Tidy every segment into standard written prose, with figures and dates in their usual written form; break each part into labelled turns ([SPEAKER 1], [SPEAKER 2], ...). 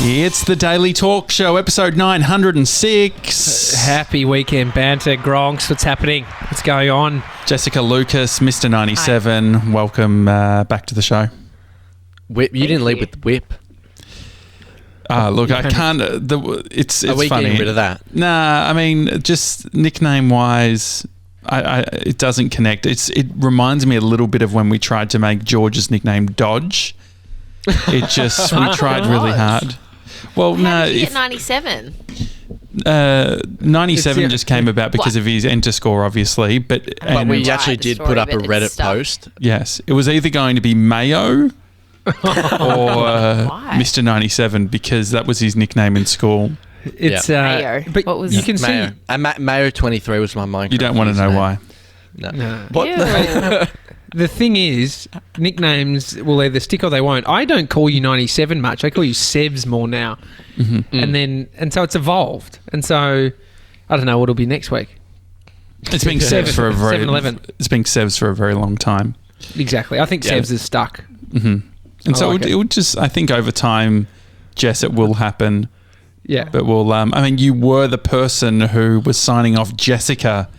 [SPEAKER 1] It's the Daily Talk Show, episode 906.
[SPEAKER 2] Happy weekend banter, Gronks. What's happening? What's going on?
[SPEAKER 1] Jessica Lucas, Mr. 97. Hi. Welcome back to the show.
[SPEAKER 3] Whip. You didn't lead with the whip.
[SPEAKER 1] Look, I can't. It's
[SPEAKER 3] Are we
[SPEAKER 1] funny.
[SPEAKER 3] getting rid of that?
[SPEAKER 1] Nah, I mean, just nickname-wise, it doesn't connect. It reminds me a little bit of when we tried to make George's nickname Dodge. We tried really hard. Well,
[SPEAKER 4] How did you get 97?
[SPEAKER 1] 97 just came about because of his enter score, obviously. But
[SPEAKER 3] we actually did put up a Reddit post.
[SPEAKER 1] Yes, it was either going to be Mayo or Mr. 97 because that was his nickname in school.
[SPEAKER 2] It's
[SPEAKER 4] Mayo.
[SPEAKER 2] But
[SPEAKER 4] what was
[SPEAKER 2] you can
[SPEAKER 3] Mayo.
[SPEAKER 2] see
[SPEAKER 3] Mayo 23 was my Minecraft.
[SPEAKER 1] You don't want to know why.
[SPEAKER 3] No.
[SPEAKER 2] What? The thing is, nicknames will either stick or they won't. I don't call you 97 much. I call you Sevs more now. Mm-hmm. And so it's evolved. And so I don't know what it'll be next week.
[SPEAKER 1] It's been Sevs for a very
[SPEAKER 2] 7-11.
[SPEAKER 1] It's been Sevs for a very long time.
[SPEAKER 2] Exactly. I think Sevs is stuck.
[SPEAKER 1] Mm-hmm. And so it would just, I think over time, Jess, it will happen.
[SPEAKER 2] Yeah.
[SPEAKER 1] But we'll, I mean, you were the person who was signing off Jessica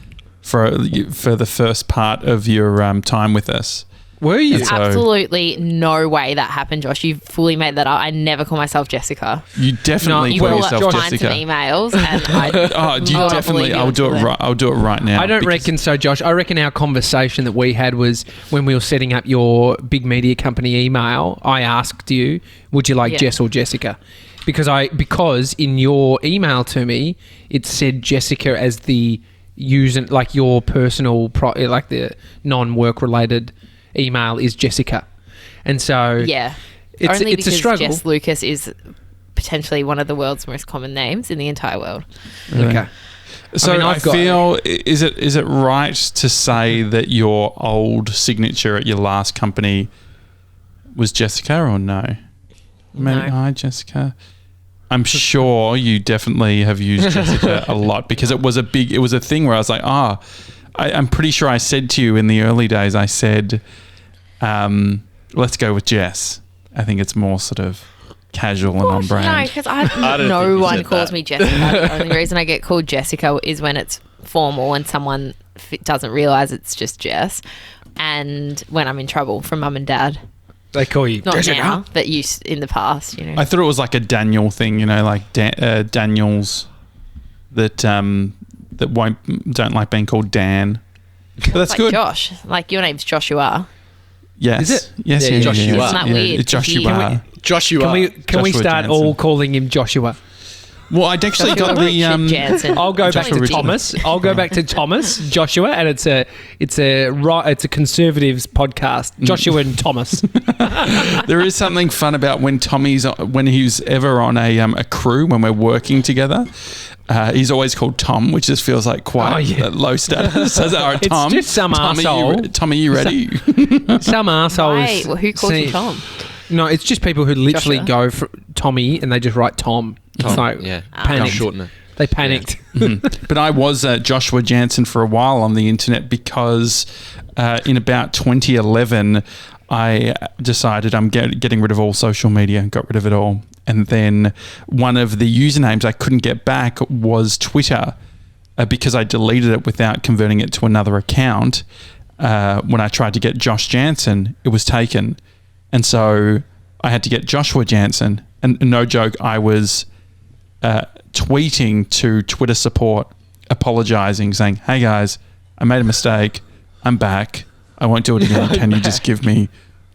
[SPEAKER 1] for the first part of your time with us.
[SPEAKER 2] Were you?
[SPEAKER 4] There's absolutely no way that happened, Josh. You fully made that up. I never call myself Jessica.
[SPEAKER 1] You definitely call yourself Jessica.
[SPEAKER 4] Find some emails and
[SPEAKER 1] you definitely. I'll do it right. I'll do it right now.
[SPEAKER 2] I don't reckon so, Josh. I reckon our conversation that we had was when we were setting up your big media company email. I asked you, "Would you like Jess or Jessica?" Because in your email to me, it said Jessica as the user, like your personal, like the non-work related email is Jessica, and so it's a struggle.
[SPEAKER 4] Jess Lucas is potentially one of the world's most common names in the entire world.
[SPEAKER 1] Really?
[SPEAKER 2] Okay,
[SPEAKER 1] so I feel is it right to say that your old signature at your last company was Jessica or no?
[SPEAKER 4] No.
[SPEAKER 1] Hi, Jessica. I'm sure you definitely have used Jessica a lot because it was a thing where I was like, I'm pretty sure I said to you in the early days, I said, let's go with Jess. I think it's more sort of casual and on brand.
[SPEAKER 4] No, because no one calls me Jessica. The only reason I get called Jessica is when it's formal and someone doesn't realise it's just Jess, and when I'm in trouble from mum and dad.
[SPEAKER 2] They call you
[SPEAKER 4] not
[SPEAKER 2] Jessica.
[SPEAKER 4] Now, but used in the past. You know,
[SPEAKER 1] I thought it was like a Daniel thing. You know, like Daniels that don't like being called Dan. But that's
[SPEAKER 4] like
[SPEAKER 1] good.
[SPEAKER 4] Josh, like your name's Joshua.
[SPEAKER 1] Yes.
[SPEAKER 2] Is it?
[SPEAKER 1] Yes.
[SPEAKER 3] Yeah, Joshua.
[SPEAKER 4] Isn't that weird?
[SPEAKER 1] It's Joshua.
[SPEAKER 3] Joshua.
[SPEAKER 2] Can we start
[SPEAKER 1] Janssen.
[SPEAKER 2] all calling him Joshua?
[SPEAKER 1] Well, I'd actually got the
[SPEAKER 4] Janssen.
[SPEAKER 2] I'll go back to
[SPEAKER 1] Joshua
[SPEAKER 2] Thomas. I'll go back to Thomas, Joshua, and it's a conservatives podcast. Joshua and Thomas.
[SPEAKER 1] There is something fun about when he's ever on a crew when we're working together. He's always called Tom, which just feels like quite low status. So, all right, Tom.
[SPEAKER 2] It's just some arsehole.
[SPEAKER 1] Tom, are you ready?
[SPEAKER 2] Some arseholes.
[SPEAKER 4] Wait, well, who called you Tom?
[SPEAKER 2] No, it's just people who literally
[SPEAKER 4] Joshua?
[SPEAKER 2] go for Tommy and they just write Tom. It's like panicked.
[SPEAKER 3] Shorten it.
[SPEAKER 2] They panicked.
[SPEAKER 1] Yeah. But I was Joshua Janssen for a while on the internet because in about 2011, I decided I'm getting rid of all social media and got rid of it all. And then one of the usernames I couldn't get back was Twitter because I deleted it without converting it to another account. When I tried to get Josh Janssen, it was taken. And so I had to get Joshua Janssen. And no joke, I was tweeting to Twitter support, apologising, saying, hey guys, I made a mistake. I'm back. I won't do it again. Can you just give me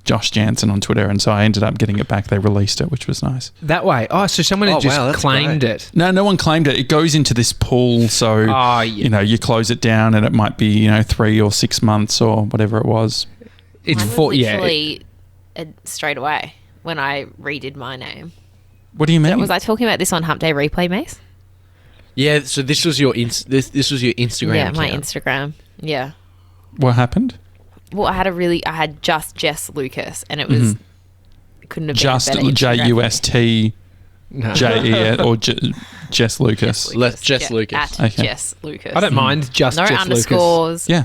[SPEAKER 1] Josh Janssen on Twitter? And so I ended up getting it back. They released it, which was nice.
[SPEAKER 2] That way. Oh, so someone had just claimed it.
[SPEAKER 1] No one claimed it. It goes into this pool. So, you close it down and it might be, 3 or 6 months or whatever it was.
[SPEAKER 4] It's literally straight away when I redid my name.
[SPEAKER 1] What do you mean?
[SPEAKER 4] Was I talking about this on Hump Day Replay, Mace?
[SPEAKER 3] Yeah, so this was your this was your Instagram account.
[SPEAKER 4] My Instagram. Yeah.
[SPEAKER 1] What happened?
[SPEAKER 4] Well, I had just Jess Lucas, and it was it couldn't have been
[SPEAKER 1] just
[SPEAKER 4] a better Instagram.
[SPEAKER 1] JUSTJE or Jess Lucas.
[SPEAKER 3] Jess Lucas.
[SPEAKER 4] At Jess Lucas.
[SPEAKER 2] I don't mind just
[SPEAKER 4] no
[SPEAKER 2] Jess
[SPEAKER 4] underscores.
[SPEAKER 1] Yeah.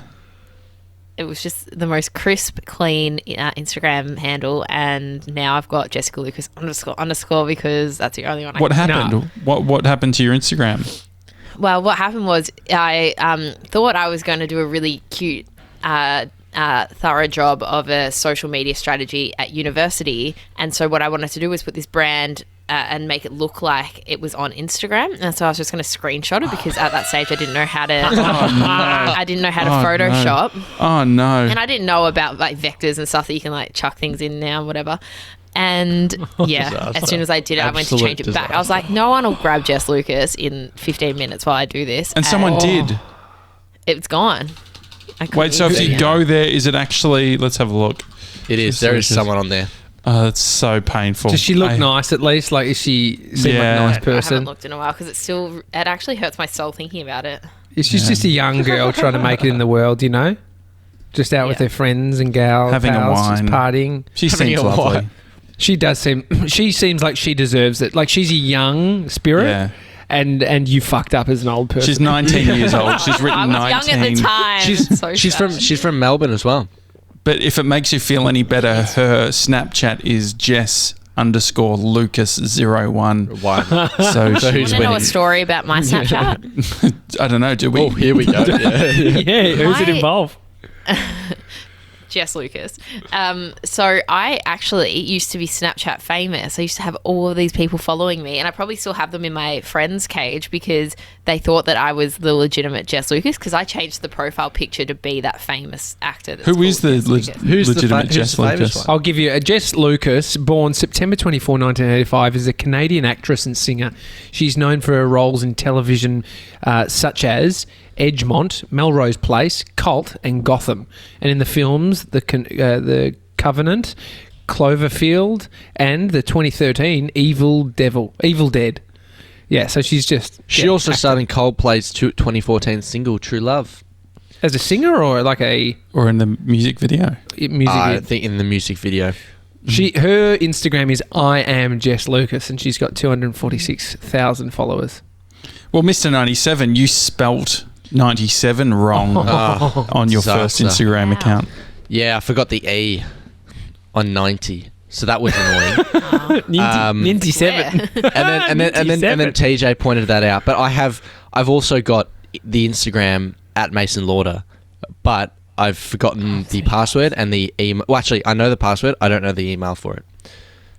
[SPEAKER 4] it was just the most crisp, clean Instagram handle, and now I've got Jessica Lucas __ because that's the only one.
[SPEAKER 1] What happened? What happened to your Instagram?
[SPEAKER 4] Well, what happened was I thought I was going to do a really cute, thorough job of a social media strategy at university, and so what I wanted to do was put this brand and make it look like it was on Instagram, and so I was just going to screenshot it because at that stage I didn't know how to. I didn't know how to Photoshop.
[SPEAKER 1] No. Oh no!
[SPEAKER 4] And I didn't know about like vectors and stuff that you can like chuck things in now, and whatever. And as soon as I did it, I went to change it back. I was like, no one will grab Jess Lucas in 15 minutes while I do this.
[SPEAKER 1] And someone did.
[SPEAKER 4] It's gone.
[SPEAKER 1] Wait, so if you go there, is it actually? Let's have a look.
[SPEAKER 3] It is. There is someone on there.
[SPEAKER 1] It's so painful.
[SPEAKER 2] Does she look nice at least? Like, is she seem like a nice person?
[SPEAKER 4] I haven't looked in a while because it actually hurts my soul thinking about it.
[SPEAKER 2] She's just a young girl trying to make it in the world, you know? Just out with her friends and gals.
[SPEAKER 1] Having a wine.
[SPEAKER 2] Just partying.
[SPEAKER 1] She seems lovely.
[SPEAKER 2] She does she seems like she deserves it. Like, she's a young spirit.
[SPEAKER 1] Yeah.
[SPEAKER 2] And you fucked up as an old person.
[SPEAKER 1] She's 19 years old. She's written 19.
[SPEAKER 4] I was young at the time.
[SPEAKER 3] She's from Melbourne as well.
[SPEAKER 1] But if it makes you feel any better, her Snapchat is Jess_Lucas01.
[SPEAKER 3] Wow.
[SPEAKER 1] So
[SPEAKER 4] who's winning? Know a story about my Snapchat?
[SPEAKER 1] I don't know. Do we?
[SPEAKER 3] Oh, here we go.
[SPEAKER 2] Yeah. Who's it involve?
[SPEAKER 4] Jess Lucas. So I actually used to be Snapchat famous. I used to have all of these people following me, and I probably still have them in my friends cage because they thought that I was the legitimate Jess Lucas because I changed the profile picture to be that famous actor.
[SPEAKER 1] Who is the legitimate Jess Lucas?
[SPEAKER 2] I'll give you a Jess Lucas, born September 24, 1985, is a Canadian actress and singer. She's known for her roles in television such as Edgemont, Melrose Place, Cult, and Gotham, and in the films The Covenant, Cloverfield, and the 2013 Evil Dead. Yeah, so she's just.
[SPEAKER 3] She also starred in Coldplay's 2014 single "True Love"
[SPEAKER 2] as a singer, or like
[SPEAKER 1] or in the music video.
[SPEAKER 3] I think in the music video.
[SPEAKER 2] Her Instagram is I am Jess Lucas, and she's got 246,000 followers.
[SPEAKER 1] Well, Mr. 97, you spelt 97 wrong on your first Instagram account.
[SPEAKER 3] Yeah, I forgot the E on 90, so that was annoying.
[SPEAKER 2] 97.
[SPEAKER 3] And then TJ pointed that out. But I've also got the Instagram at Mason Lauder, but I've forgotten the password and the email. Well, actually, I know the password. I don't know the email for it.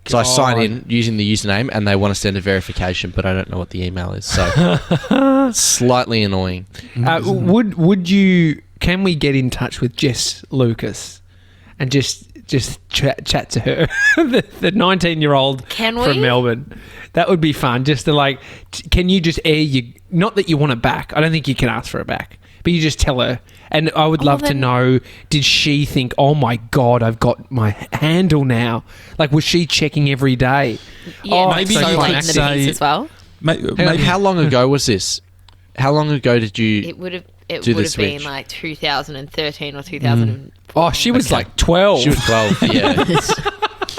[SPEAKER 3] So I sign in using the username, and they want to send a verification, but I don't know what the email is. So slightly annoying.
[SPEAKER 2] Would you? Can we get in touch with Jess Lucas and just chat to her, the 19-year-old from Melbourne? That would be fun. Just to can you just air not that you want it back. I don't think you can ask for it back, but you just tell her. And I would love to know, did she think, oh my God, I've got my handle now? Like, was she checking every day?
[SPEAKER 4] Yeah, maybe so late in the piece as well.
[SPEAKER 3] How long ago was this? How long ago did you
[SPEAKER 4] It would have been like 2013 or 2004.
[SPEAKER 2] Oh, she was like 12.
[SPEAKER 3] She was 12, yeah.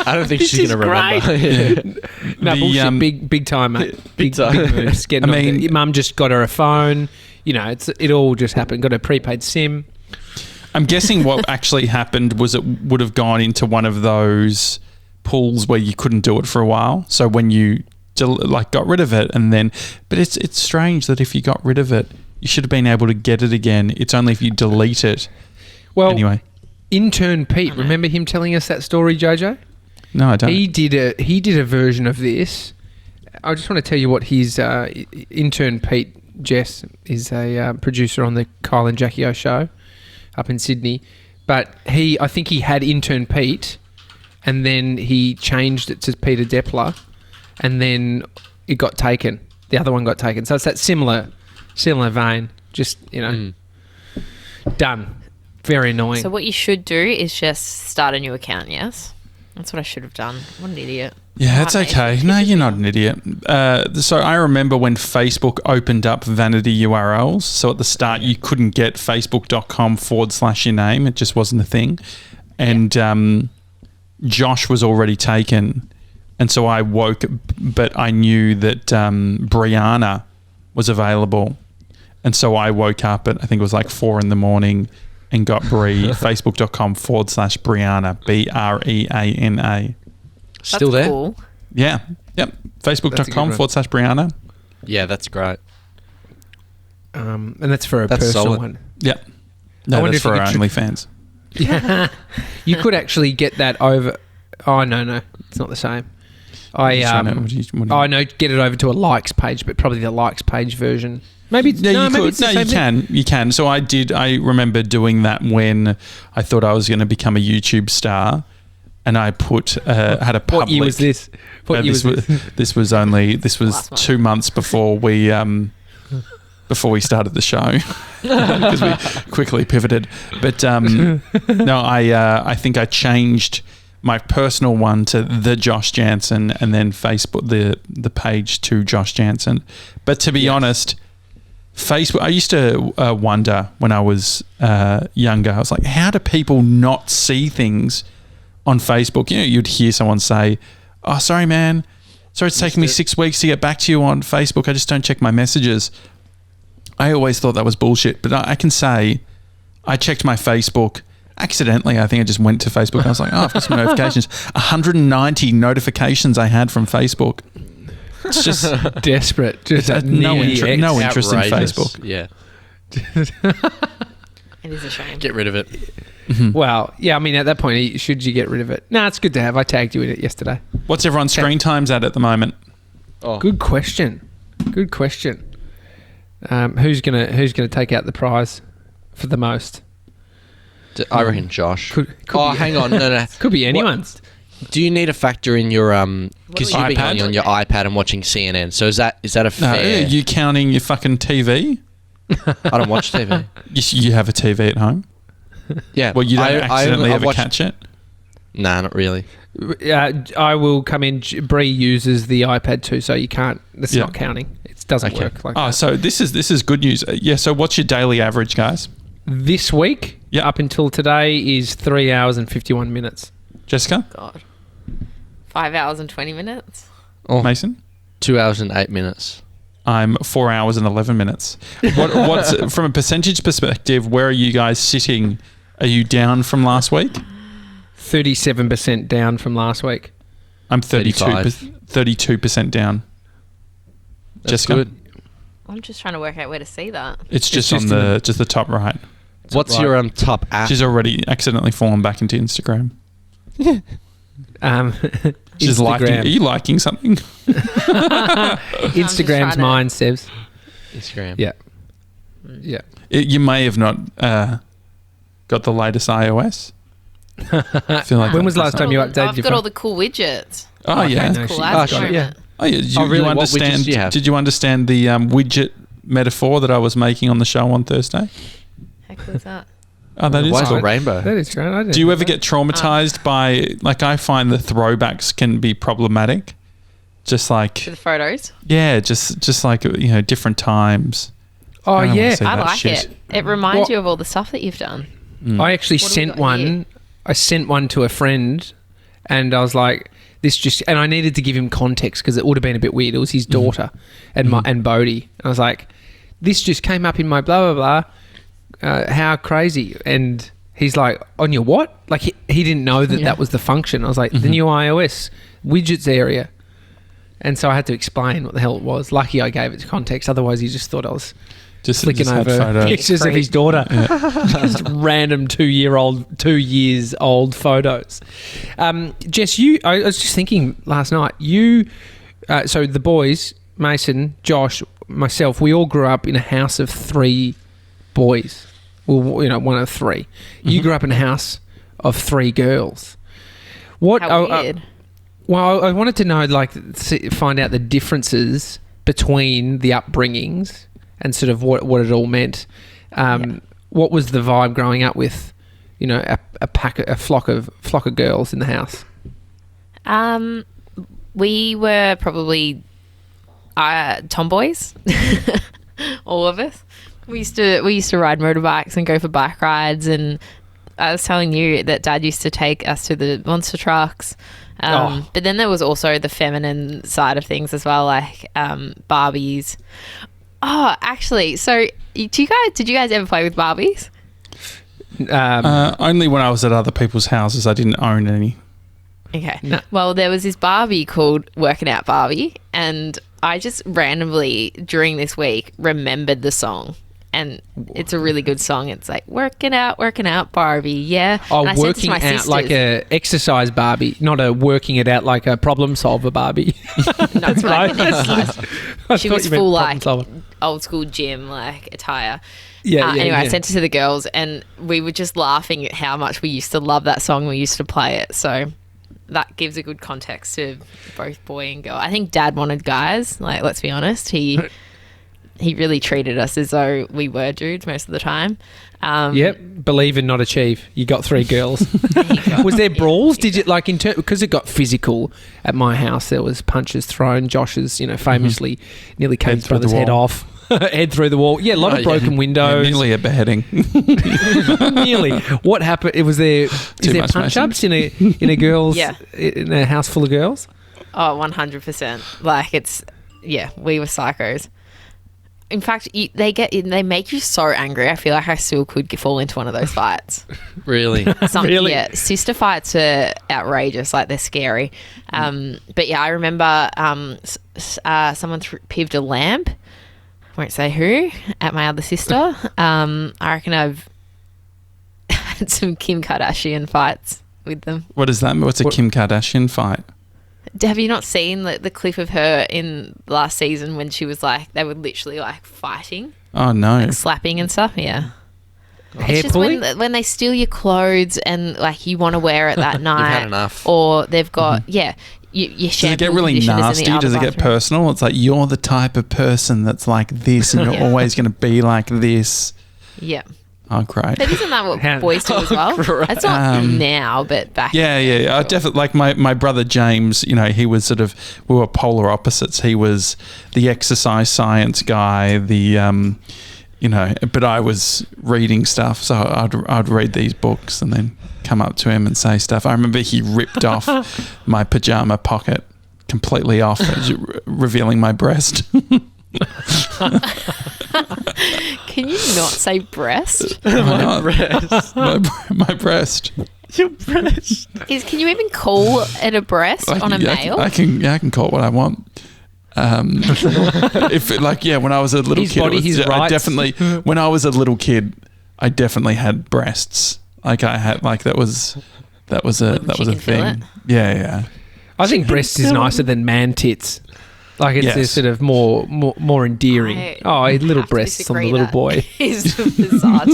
[SPEAKER 3] I don't think she's going to remember.
[SPEAKER 2] No, bullshit. Big time, mate. Big moves. Your mum just got her a phone. You know, it all just happened. Got a prepaid SIM.
[SPEAKER 1] I'm guessing what actually happened was it would have gone into one of those pools where you couldn't do it for a while. So when you got rid of it, and then, but it's strange that if you got rid of it, you should have been able to get it again. It's only if you delete it.
[SPEAKER 2] Well,
[SPEAKER 1] anyway,
[SPEAKER 2] intern Pete, remember him telling us that story, Jojo?
[SPEAKER 1] No, I don't.
[SPEAKER 2] He did a version of this. I just want to tell you what his intern Pete. Jess is a producer on the Kyle and Jackie O show up in Sydney, but I think he had intern Pete, and then he changed it to Peter Depler, and then it got taken. The other one got taken, so it's that similar vein. Just done. Very annoying.
[SPEAKER 4] So what you should do is just start a new account. Yes, that's what I should have done. What an idiot.
[SPEAKER 1] Yeah, it's okay. No, you're not an idiot. So I remember when Facebook opened up vanity URLs. So at the start, you couldn't get facebook.com/your name. It just wasn't a thing. And Josh was already taken. And so I woke, but I knew that Brianna was available. And so I woke up at, I think it was like 4 a.m. and got Brie. Facebook.com/Brianna, Breana.
[SPEAKER 3] Still there?
[SPEAKER 4] Cool.
[SPEAKER 1] Yeah. Yep. Facebook.com/Brianna.
[SPEAKER 3] Yeah, that's great.
[SPEAKER 2] And that's for a
[SPEAKER 3] That's
[SPEAKER 2] personal
[SPEAKER 3] solid.
[SPEAKER 2] one.
[SPEAKER 1] Yep.
[SPEAKER 2] I
[SPEAKER 1] No,
[SPEAKER 2] wonder
[SPEAKER 1] that's
[SPEAKER 2] if
[SPEAKER 1] for
[SPEAKER 2] you
[SPEAKER 1] our
[SPEAKER 2] could
[SPEAKER 1] OnlyFans.
[SPEAKER 2] Yeah. You could actually get that over. Oh, no. It's not the same. I know, get it over to a likes page, but probably the likes page version. Maybe it's,
[SPEAKER 1] yeah, you
[SPEAKER 2] maybe
[SPEAKER 1] could.
[SPEAKER 2] it's the
[SPEAKER 1] No,
[SPEAKER 2] same
[SPEAKER 1] you
[SPEAKER 2] thing.
[SPEAKER 1] can. You can. So I remember doing that when I thought I was going to become a YouTube star, and I had a public.
[SPEAKER 2] What year was this?
[SPEAKER 1] This was 2 months before we started the show, because we quickly pivoted. But no, I think I changed my personal one to the Josh Janssen, and then Facebook the page to Josh Janssen. But to be honest, Facebook, I used to wonder when I was younger. I was like, how do people not see things on Facebook? You know, you'd hear someone say, "Oh, sorry, man. Sorry, it's taken me 6 weeks to get back to you on Facebook. I just don't check my messages." I always thought that was bullshit, but I can say I checked my Facebook accidentally. I think I just went to Facebook and I was like, I've got some notifications. 190 notifications I had from Facebook. It's just
[SPEAKER 2] desperate. Just
[SPEAKER 1] no interest in
[SPEAKER 3] Outrageous.
[SPEAKER 1] Facebook.
[SPEAKER 3] Yeah.
[SPEAKER 4] It is a shame.
[SPEAKER 3] Get rid of it.
[SPEAKER 2] Well, yeah, I mean, at that point, should you get rid of it? No, it's good to have. I tagged you in it yesterday.
[SPEAKER 1] What's everyone's screen times at the moment?
[SPEAKER 3] Oh.
[SPEAKER 2] Good question. Who's gonna take out the prize for the most?
[SPEAKER 3] I reckon Josh.
[SPEAKER 2] Could be-
[SPEAKER 3] hang on. No.
[SPEAKER 2] Could be anyone's.
[SPEAKER 3] Do you need to factor in your because you've been
[SPEAKER 1] iPad?
[SPEAKER 3] going on your iPad and watching CNN? So is that a fair?
[SPEAKER 1] Are you counting your fucking TV?
[SPEAKER 3] I don't watch TV.
[SPEAKER 1] You have a TV at home?
[SPEAKER 3] Yeah.
[SPEAKER 1] Well, you don't accidentally
[SPEAKER 3] I've
[SPEAKER 1] ever
[SPEAKER 3] watched-
[SPEAKER 1] catch it?
[SPEAKER 3] Nah, not really.
[SPEAKER 2] I will come in. Bree uses the iPad too, so you can't. That's not counting. It doesn't
[SPEAKER 3] Okay.
[SPEAKER 2] work like
[SPEAKER 1] Oh,
[SPEAKER 2] that.
[SPEAKER 1] so this is good news. Yeah. So what's your daily average, guys?
[SPEAKER 2] This week, up until today, is 3 hours and 51 minutes.
[SPEAKER 1] Jessica?
[SPEAKER 4] God. 5 hours and 20 minutes.
[SPEAKER 3] Oh,
[SPEAKER 1] Mason?
[SPEAKER 3] 2 hours and 8 minutes.
[SPEAKER 1] I'm 4 hours and 11 minutes. What's from a percentage perspective, where are you guys sitting? Are you down from last week?
[SPEAKER 2] 37% down from last week.
[SPEAKER 1] I'm 32% down.
[SPEAKER 3] That's
[SPEAKER 1] Jessica?
[SPEAKER 3] good.
[SPEAKER 4] I'm just trying to work out where to see that.
[SPEAKER 1] It's just
[SPEAKER 2] just
[SPEAKER 1] on the top right.
[SPEAKER 3] What's your top app?
[SPEAKER 1] She's already accidentally fallen back into Instagram. She's liking. Are you liking something?
[SPEAKER 2] Instagram's mine, Sebs.
[SPEAKER 3] Instagram.
[SPEAKER 2] Yeah. Yeah.
[SPEAKER 1] You may have not got the latest iOS. I feel like
[SPEAKER 2] When was the last time you updated your
[SPEAKER 4] I've got
[SPEAKER 2] phone?
[SPEAKER 4] all the cool widgets.
[SPEAKER 1] Oh yeah.
[SPEAKER 2] no,
[SPEAKER 4] Cool
[SPEAKER 2] she-
[SPEAKER 4] ads
[SPEAKER 2] oh,
[SPEAKER 4] from
[SPEAKER 2] yeah.
[SPEAKER 4] it.
[SPEAKER 1] Oh yeah.
[SPEAKER 3] really?
[SPEAKER 1] You
[SPEAKER 3] What
[SPEAKER 1] understand?
[SPEAKER 3] widgets do you have?
[SPEAKER 1] Did you understand the widget metaphor that I was making on the show on Thursday?
[SPEAKER 4] Heck was that?
[SPEAKER 1] Oh, that is
[SPEAKER 3] Why is
[SPEAKER 1] cool.
[SPEAKER 3] it rainbow?
[SPEAKER 2] That is great. I didn't
[SPEAKER 1] Do you
[SPEAKER 2] know
[SPEAKER 1] ever
[SPEAKER 2] that.
[SPEAKER 1] get traumatized by, like, I find the throwbacks can be problematic. Just
[SPEAKER 4] To
[SPEAKER 1] like,
[SPEAKER 4] the photos.
[SPEAKER 1] yeah, just like, different times.
[SPEAKER 2] Oh,
[SPEAKER 1] I don't wanna
[SPEAKER 2] yeah.
[SPEAKER 1] see
[SPEAKER 4] I
[SPEAKER 1] that
[SPEAKER 4] like
[SPEAKER 1] shit.
[SPEAKER 4] it. It reminds
[SPEAKER 2] What-
[SPEAKER 4] you of all the stuff that you've done.
[SPEAKER 2] I actually
[SPEAKER 4] What have we
[SPEAKER 2] sent
[SPEAKER 4] got
[SPEAKER 2] one.
[SPEAKER 4] here?
[SPEAKER 2] I sent one to a friend, and I was like, and I needed to give him context because it would have been a bit weird. It was his daughter and Bodhi. And I was like, this just came up in my blah, blah, blah. How crazy. And he's like, on your what? Like, he didn't know that was the function. I was like, the new iOS widgets area. And so I had to explain what the hell it was. Lucky I gave it context. Otherwise, he just thought I was flicking
[SPEAKER 1] had
[SPEAKER 2] over
[SPEAKER 1] photos.
[SPEAKER 2] pictures of his daughter. Just random 2 years old photos. Jess, I was just thinking last night, so the boys, Mason, Josh, myself, we all grew up in a house of 3 boys. Well, one of 3. You grew up in a house of 3 girls.
[SPEAKER 4] How weird.
[SPEAKER 2] Well, I wanted to know, find out the differences between the upbringings and sort of what it all meant. What was the vibe growing up with, a flock of girls in the house?
[SPEAKER 4] We were probably tomboys, all of us. We used to ride motorbikes and go for bike rides, and I was telling you that Dad used to take us to the monster trucks. But then there was also the feminine side of things as well, like Barbies. Oh, actually, so did you guys ever play with Barbies?
[SPEAKER 1] Only when I was at other people's houses. I didn't own any.
[SPEAKER 4] Okay.
[SPEAKER 2] No.
[SPEAKER 4] Well, there was this Barbie called Working Out Barbie, and I just randomly during this week remembered the song. And it's a really good song. It's like working out Barbie, yeah.
[SPEAKER 2] Oh,
[SPEAKER 4] and
[SPEAKER 2] working out
[SPEAKER 4] sisters.
[SPEAKER 2] like a exercise Barbie, not a working it out like a problem solver Barbie.
[SPEAKER 4] No, it's like an exercise. She was full like
[SPEAKER 2] solver.
[SPEAKER 4] old school gym like attire.
[SPEAKER 2] Yeah,
[SPEAKER 4] I sent it to the girls, and we were just laughing at how much we used to love that song. We used to play it, so that gives a good context to both boy and girl. I think Dad wanted guys. Like, let's be honest, he really treated us as though we were dudes most of the time.
[SPEAKER 2] Yep, believe and not achieve. You got 3 girls. Was there brawls? Did you like because it got physical at my house? There was punches thrown. Josh's, famously nearly cut his brother's head off. Head through the wall. Yeah, a lot of broken windows.
[SPEAKER 1] Yeah, nearly a beheading.
[SPEAKER 2] Nearly. What happened? Is there punch ups in a girls? In a house full of girls?
[SPEAKER 4] Oh, 100%. Like we were psychos. In fact, they make you so angry. I feel like I still could fall into one of those fights.
[SPEAKER 3] Really?
[SPEAKER 2] Really?
[SPEAKER 4] Yeah, sister fights are outrageous. Like, they're scary. But yeah, I remember someone pived a lamp. I won't say who, at my other sister. I reckon I've had some Kim Kardashian fights with them.
[SPEAKER 1] What is that? What's a Kim Kardashian fight?
[SPEAKER 4] Have you not seen the clip of her in last season when she was like, they were literally like fighting?
[SPEAKER 1] Oh, no.
[SPEAKER 4] Like slapping and stuff, yeah.
[SPEAKER 2] Hair
[SPEAKER 4] It's just
[SPEAKER 2] pulling?
[SPEAKER 4] when they steal your clothes and like you want to wear it that night.
[SPEAKER 3] had enough.
[SPEAKER 4] Or they've got, your
[SPEAKER 1] Does
[SPEAKER 4] shampoo
[SPEAKER 1] it get really
[SPEAKER 4] conditioners in the
[SPEAKER 1] nasty?
[SPEAKER 4] other
[SPEAKER 1] Does it get
[SPEAKER 4] bathroom.
[SPEAKER 1] personal? It's like, you're the type of person that's like this and you're always going to be like this.
[SPEAKER 4] Yeah.
[SPEAKER 1] Oh, great.
[SPEAKER 4] But isn't that what boys do as well? It's not now, but back
[SPEAKER 1] Yeah. I definitely, like my brother James, he was we were polar opposites. He was the exercise science guy, but I was reading stuff. So I'd read these books and then come up to him and say stuff. I remember he ripped off my pajama pocket completely off, revealing my breast.
[SPEAKER 4] Can you not say breast?
[SPEAKER 1] My breast. My breast.
[SPEAKER 3] Your breast.
[SPEAKER 4] Can you even call it a breast on a male?
[SPEAKER 1] I can call it what I want. When I was a little
[SPEAKER 2] His
[SPEAKER 1] kid,
[SPEAKER 2] body, his
[SPEAKER 1] I
[SPEAKER 2] rights.
[SPEAKER 1] definitely. When I was a little kid, I definitely had breasts. Like I had, like that was a
[SPEAKER 4] chicken fillet?
[SPEAKER 1] thing. Yeah.
[SPEAKER 2] I think breasts is nicer than man tits. Like it's
[SPEAKER 1] Yes.
[SPEAKER 2] sort of more endearing. Little
[SPEAKER 4] have to
[SPEAKER 2] breasts on the
[SPEAKER 4] disagree.
[SPEAKER 2] little
[SPEAKER 4] That
[SPEAKER 2] boy.
[SPEAKER 4] is bizarre.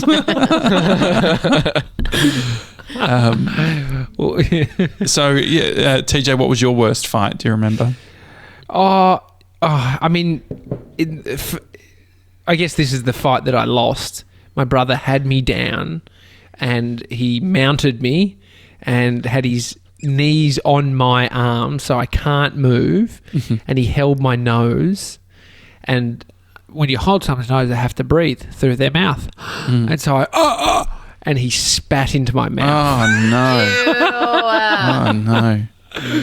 [SPEAKER 1] So TJ, what was your worst fight? Do you remember?
[SPEAKER 2] I mean, I guess this is the fight that I lost. My brother had me down and he mounted me and had his knees on my arm so I can't move, and he held my nose, and when you hold someone's nose they have to breathe through their mouth, and so and he spat into my mouth.
[SPEAKER 1] Oh no! Oh no!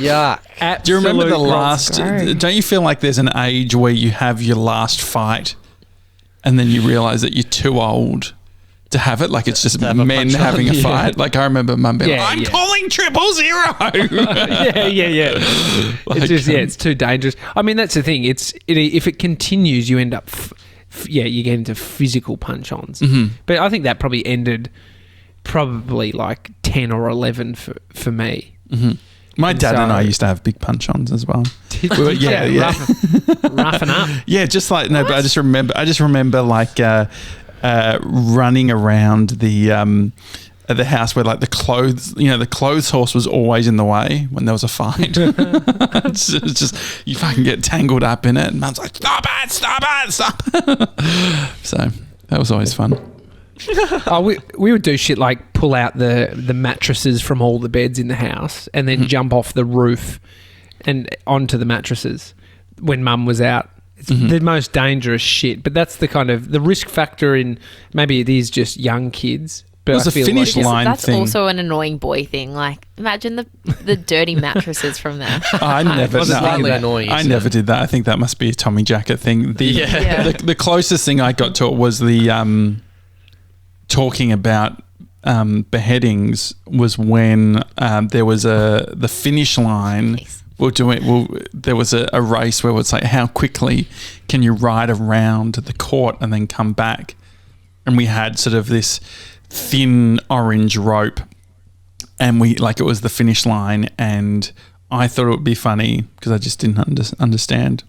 [SPEAKER 3] Yuck.
[SPEAKER 1] Do you remember the
[SPEAKER 2] Absolute
[SPEAKER 1] last?
[SPEAKER 4] gross.
[SPEAKER 1] Don't you feel like there's an age where you have your last fight, and then you realise that you're too old to have it? Like it's just
[SPEAKER 3] have a
[SPEAKER 1] men
[SPEAKER 3] punch on,
[SPEAKER 1] having a
[SPEAKER 3] yeah.
[SPEAKER 1] fight. Like I remember Mum being
[SPEAKER 2] Yeah,
[SPEAKER 1] like, "I'm
[SPEAKER 2] yeah.
[SPEAKER 1] calling 000."
[SPEAKER 2] yeah.
[SPEAKER 1] Like,
[SPEAKER 2] It's just it's too dangerous. I mean, that's the thing. If it continues, you end up, you get into physical punch-ons. But I think that probably ended like 10 or 11 for me.
[SPEAKER 1] My dad and I
[SPEAKER 2] so-
[SPEAKER 1] used to have big punch-ons as well.
[SPEAKER 2] Yeah. Roughing up.
[SPEAKER 1] Yeah, just like no, but I just remember like running around the house where like the clothes horse was always in the way when there was a fight. it's just you fucking get tangled up in it, and Mum's like, stop it. So that was always fun.
[SPEAKER 2] We would do shit like pull out the mattresses from all the beds in the house and then jump off the roof and onto the mattresses when Mum was out. It's the most dangerous shit, but that's the kind of the risk factor in maybe it is just young kids. But
[SPEAKER 1] There's
[SPEAKER 2] I
[SPEAKER 1] a
[SPEAKER 2] feel
[SPEAKER 1] finish
[SPEAKER 2] like
[SPEAKER 1] line
[SPEAKER 4] That's
[SPEAKER 1] thing.
[SPEAKER 4] also an annoying boy thing. Like, imagine the dirty mattresses from there.
[SPEAKER 1] I never.
[SPEAKER 3] It's slightly annoying,
[SPEAKER 1] I
[SPEAKER 3] isn't
[SPEAKER 1] never
[SPEAKER 3] it?
[SPEAKER 1] did that. I think that must be a Tommy Jackett thing.
[SPEAKER 4] Yeah.
[SPEAKER 1] The closest thing I got to it was the talking about beheadings was when there was the finish line. There was a race where it's like, how quickly can you ride around the court and then come back? And we had sort of this thin orange rope, and it was the finish line, and I thought it would be funny because I just didn't understand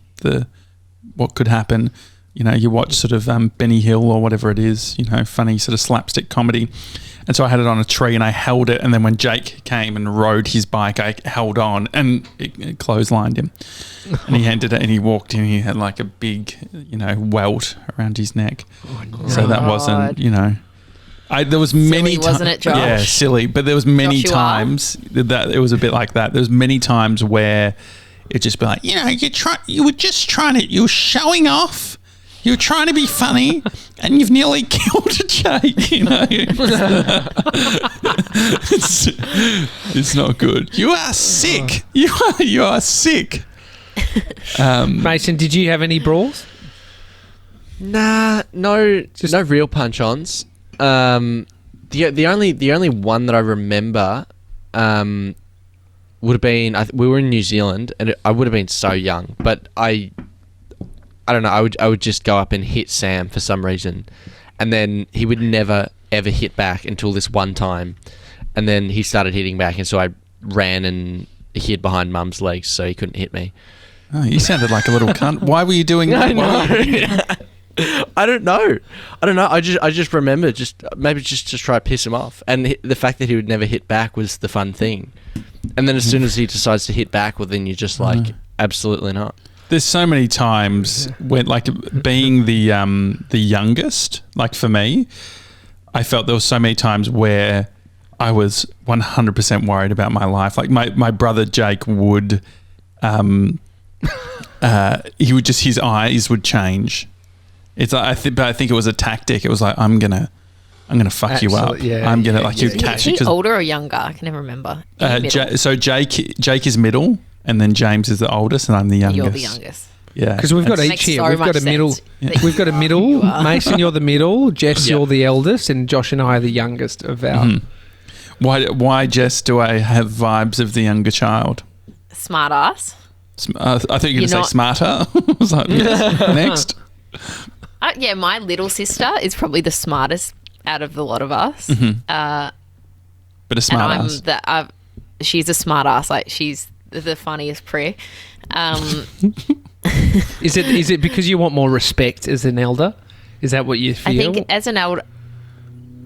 [SPEAKER 1] what could happen. You watch sort of Benny Hill or whatever it is, funny sort of slapstick comedy. And so I had it on a tree and I held it, and then when Jake came and rode his bike, I held on and it clotheslined him. And he ended it and he walked in, he had like a big, welt around his neck. Oh, no. So that wasn't, there was many times.
[SPEAKER 4] Wasn't it, Josh?
[SPEAKER 1] Yeah, silly. But there was many times that it was a bit like that. There was many times where it'd just be like, you were showing off. You were trying to be funny, and you've nearly killed a Jake. It's not good. You are sick. You are sick.
[SPEAKER 2] Mason, did you have any brawls?
[SPEAKER 3] Nah, no real punch-ons. The only one that I remember would have been we were in New Zealand, and I would have been so young, but I don't know. I would just go up and hit Sam for some reason, and then he would never ever hit back until this one time, and then he started hitting back, and so I ran and hid behind Mum's legs so he couldn't hit me.
[SPEAKER 1] Oh, you sounded like a little cunt. Why were you doing that?
[SPEAKER 3] I don't know. I just remember maybe just to try to piss him off, and the fact that he would never hit back was the fun thing. And then as soon as he decides to hit back, well, then you're just like, absolutely not.
[SPEAKER 1] There's so many times when, being the youngest, for me, I felt there was so many times where I was 100% worried about my life. Like my brother Jake would, his eyes would change. It's like, but I think it was a tactic. It was like, I'm gonna fuck you up.
[SPEAKER 2] Yeah,
[SPEAKER 1] I'm gonna you catch it.
[SPEAKER 4] Is he older or younger? I can never remember.
[SPEAKER 1] So Jake is middle, and then James is the oldest, and I'm the youngest.
[SPEAKER 4] You're the youngest.
[SPEAKER 1] Yeah,
[SPEAKER 2] because we've got each here. We've got a middle. We've got a middle. Mason, you're the middle. Jess, you're the eldest, and Josh and I are the youngest of our.
[SPEAKER 1] Mm-hmm. Why, Jess? Do I have vibes of the younger child?
[SPEAKER 4] Smart ass.
[SPEAKER 1] I thought you were going to say smarter. I was like, next.
[SPEAKER 4] Yeah, my little sister is probably the smartest out of the lot of us.
[SPEAKER 1] Mm-hmm. But a smart ass.
[SPEAKER 4] She's a smart ass. She's the funniest prick.
[SPEAKER 2] Is it because you want more respect as an elder? Is that what you feel?
[SPEAKER 4] I think as an elder,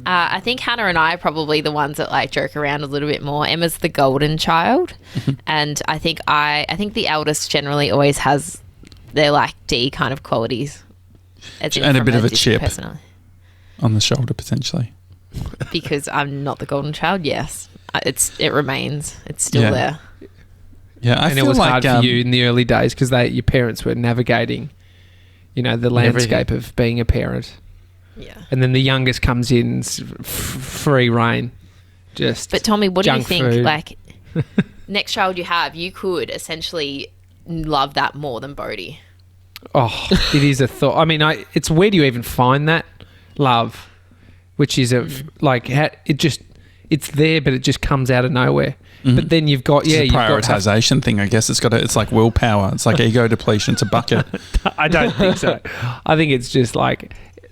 [SPEAKER 4] I think Hannah and I are probably the ones that joke around a little bit more. Emma's the golden child, and I think the eldest generally always has their D kind of qualities.
[SPEAKER 1] And a bit of a chip on the shoulder, potentially.
[SPEAKER 4] Because I'm not the golden child, yes. It remains. It's still there.
[SPEAKER 1] Yeah, I
[SPEAKER 2] and
[SPEAKER 1] feel
[SPEAKER 2] it was
[SPEAKER 1] like
[SPEAKER 2] hard for you in the early days because your parents were navigating, the landscape of being a parent.
[SPEAKER 4] Yeah.
[SPEAKER 2] And then the youngest comes in, free reign.
[SPEAKER 4] But Tommy, what do you think?
[SPEAKER 2] Food.
[SPEAKER 4] Next child you have, you could essentially love that more than Bodhi.
[SPEAKER 2] Oh, it is a thought. I mean, it's where do you even find that love? Which is it's there, but it just comes out of nowhere. Mm-hmm. But then you've got
[SPEAKER 1] it's a prioritization thing. I guess it's like willpower. It's like ego depletion. It's a bucket.
[SPEAKER 2] I don't think so. I think it's just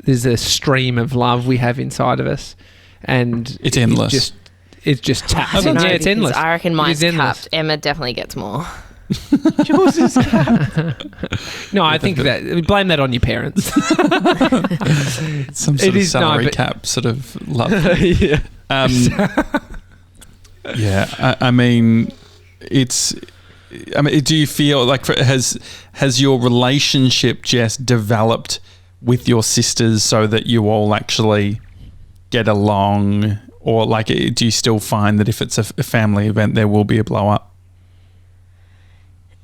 [SPEAKER 2] there's a stream of love we have inside of us, and
[SPEAKER 1] it's endless.
[SPEAKER 2] It's just tapped. It's endless.
[SPEAKER 4] I reckon mine's capped. Emma definitely gets more.
[SPEAKER 2] Yours is capped. No, I think that blame that on your parents.
[SPEAKER 1] Some sort of salary cap sort of love.
[SPEAKER 2] Yeah.
[SPEAKER 1] Yeah. I mean, do you feel like has your relationship just developed with your sisters so that you all actually get along, or do you still find that if it's a family event there will be a blow up?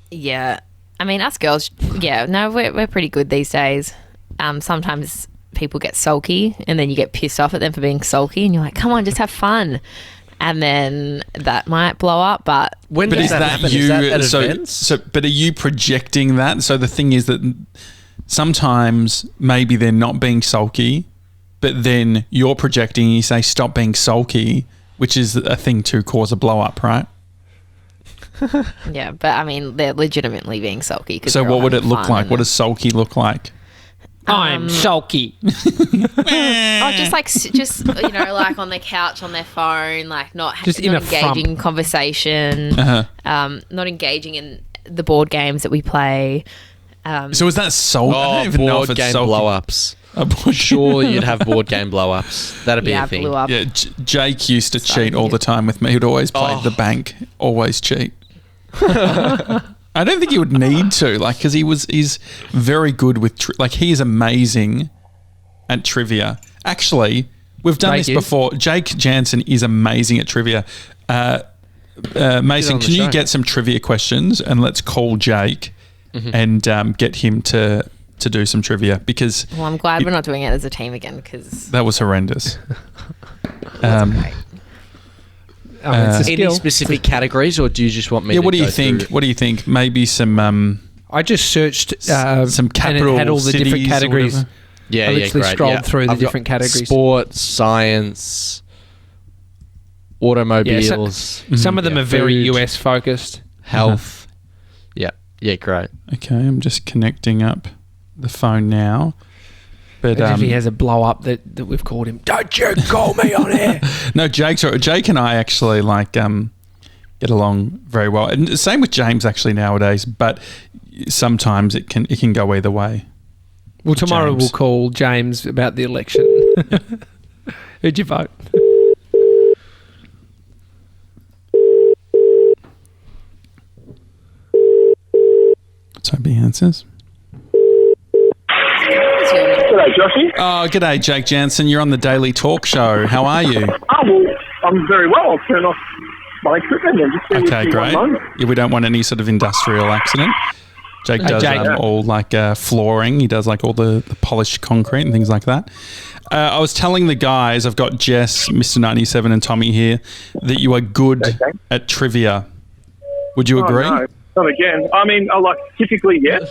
[SPEAKER 4] Yeah, I mean, us girls, we're pretty good these days. Sometimes people get sulky, and then you get pissed off at them for being sulky, and you're like, "Come on, just have fun," and then that might blow up. But
[SPEAKER 3] is that happen?
[SPEAKER 1] You?
[SPEAKER 3] Is that at events?
[SPEAKER 1] But are you projecting that? So the thing is that sometimes maybe they're not being sulky, but then you're projecting and you say, stop being sulky, which is a thing to cause a blow up, right?
[SPEAKER 4] Yeah, but I mean, they're legitimately being sulky.
[SPEAKER 1] So what would it look like? What does sulky look like?
[SPEAKER 2] I'm sulky.
[SPEAKER 4] Oh, just like on their couch on their phone, like not engaging in conversation, not engaging in the board games that we play.
[SPEAKER 1] So is that sulky? I don't even know if it's
[SPEAKER 3] game
[SPEAKER 1] sulky.
[SPEAKER 3] blow-ups. Sure, you'd have board game blow-ups. That'd be a thing.
[SPEAKER 4] Blew up.
[SPEAKER 1] Yeah, Jake used to cheat all the time with me. He'd always play the bank, always cheat. I don't think he would need to, like, because he's very good with, he is amazing at trivia. Actually, we've done this before. Jake Janssen is amazing at trivia. Mason, can you get some trivia questions and let's call Jake and get him to do some trivia? Because
[SPEAKER 4] I'm glad we're not doing it as a team again, because
[SPEAKER 1] that was horrendous.
[SPEAKER 4] great.
[SPEAKER 3] Any specific categories, or do you just want me?
[SPEAKER 1] Yeah,
[SPEAKER 3] to
[SPEAKER 1] what do you
[SPEAKER 3] go
[SPEAKER 1] think?
[SPEAKER 3] through?
[SPEAKER 1] What do you think? Maybe some.
[SPEAKER 2] I just searched
[SPEAKER 1] some capital
[SPEAKER 2] and it had all the different
[SPEAKER 1] cities or
[SPEAKER 2] categories.
[SPEAKER 1] whatever.
[SPEAKER 3] Yeah,
[SPEAKER 2] I literally
[SPEAKER 3] great.
[SPEAKER 2] scrolled through the
[SPEAKER 3] I've got
[SPEAKER 2] different categories.
[SPEAKER 3] Sport, science, automobiles,
[SPEAKER 2] Some of them are very
[SPEAKER 3] food,
[SPEAKER 2] US focused.
[SPEAKER 3] health. Yeah, great.
[SPEAKER 1] Okay, I'm just connecting up the phone now. But
[SPEAKER 2] As if he has a blow up that we've called him. Don't you call me on air?
[SPEAKER 1] no, Jake and I actually get along very well, and same with James actually nowadays. But sometimes it can go either way.
[SPEAKER 2] Well, tomorrow
[SPEAKER 1] James.
[SPEAKER 2] we'll call James about the election. Who'd you vote?
[SPEAKER 1] Let's hope he answers.
[SPEAKER 5] G'day, Joshy.
[SPEAKER 1] Oh, g'day, Jake Janssen. You're on the Daily Talk Show. How are you?
[SPEAKER 5] Oh, well, I'm very well. I'll turn off my equipment and just see
[SPEAKER 1] Okay,
[SPEAKER 5] what
[SPEAKER 1] great.
[SPEAKER 5] you want.
[SPEAKER 1] Yeah, we don't want any sort of industrial accident. Jake does all flooring. He does all the polished concrete and things like that. I was telling the guys, I've got Jess, Mr. 97 and Tommy here, that you are good at trivia. Would you agree?
[SPEAKER 5] No, not again. I mean, typically, yes.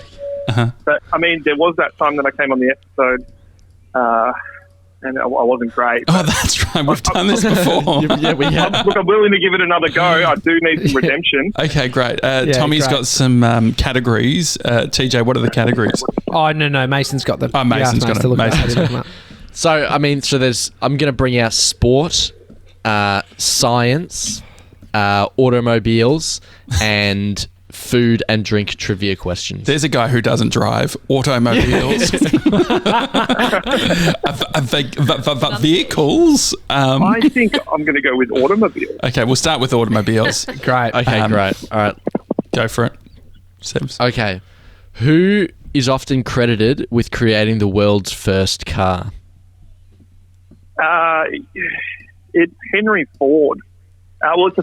[SPEAKER 5] But, I mean, there was that time that I came on the episode and I wasn't great.
[SPEAKER 1] Oh, that's right. We've done this before.
[SPEAKER 3] Yeah, we have.
[SPEAKER 5] Look, I'm willing to give it another go. I do need some redemption.
[SPEAKER 1] Okay, great. Tommy's got some categories. TJ, what are the categories?
[SPEAKER 2] Oh, no. Mason's got them.
[SPEAKER 1] Oh, Mason's got them.
[SPEAKER 3] So, I'm going to bring out sport, science, automobiles, and food and drink trivia questions.
[SPEAKER 1] There's a guy who doesn't drive. Automobiles. Vehicles.
[SPEAKER 5] I think I'm going to go with automobiles.
[SPEAKER 1] Okay, we'll start with automobiles.
[SPEAKER 2] Great.
[SPEAKER 3] Okay, great. All right.
[SPEAKER 1] Go for it. Sebs.
[SPEAKER 3] Okay. Who is often credited with creating the world's first car?
[SPEAKER 5] It's Henry Ford. It's